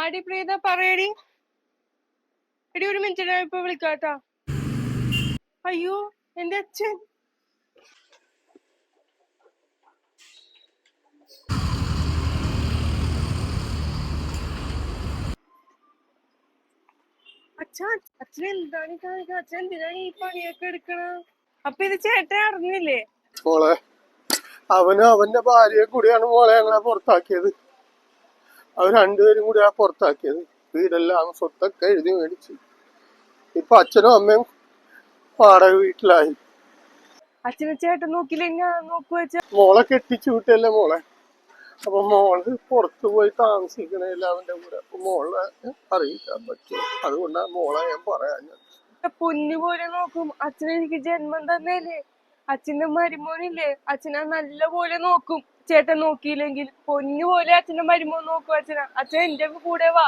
ആടി പ്രീത പറയടി. എടി ഒരു മിനിറ്റ് ഞാൻ ഇപ്പൊ വിളിക്കാട്ടാ. അയ്യോ എന്റെ അച്ഛൻ. അച്ഛൻ എന്താണ് കാണിക്കുക? അച്ഛൻ എന്തിനാണ് ഈ പണിയൊക്കെ എടുക്കണ? അപ്പൊ ഇത് ചേട്ടൻ അറിഞ്ഞില്ലേ? മോളെ അവനും അവന്റെ ഭാര്യയെ കൂടിയാണ് മോളെ ഞങ്ങളെ പുറത്താക്കിയത്. അവർ രണ്ടുപേരും കൂടിയാ പുറത്താക്കിയത്. വീടെല്ലാം സ്വത്തൊക്കെ എഴുതി മേടിച്ചു. ഇപ്പൊ അച്ഛനും അമ്മയും വാടക വീട്ടിലായി. അച്ഛനെ ചേട്ടൻ നോക്കില്ലേ ഞാൻ നോക്കുവച്ച. മോളെ കെട്ടിച്ചു വിട്ടല്ലേ മോളെ. അപ്പൊ മോള് പുറത്തു പോയി താമസിക്കണേല അവന്റെ കൂടെ. അപ്പൊ മോളെ അറിയിക്കാൻ പറ്റും. അതുകൊണ്ടാണ് മോളെ ഞാൻ പറയാഞ്ഞത്. പൊന്നു പോലെ നോക്കും. അച്ഛൻ എനിക്ക് ജന്മം തന്നേലേ. അച്ഛന്റെ മരുമോനില്ലേ, അച്ഛനെ നല്ല പോലെ നോക്കും. ചേട്ടൻ നോക്കിയില്ലെങ്കിൽ പൊന്നു പോലെ അച്ഛന്റെ മരുമോൻ നോക്കും. അച്ഛൻ എന്റെ കൂടെ വാ.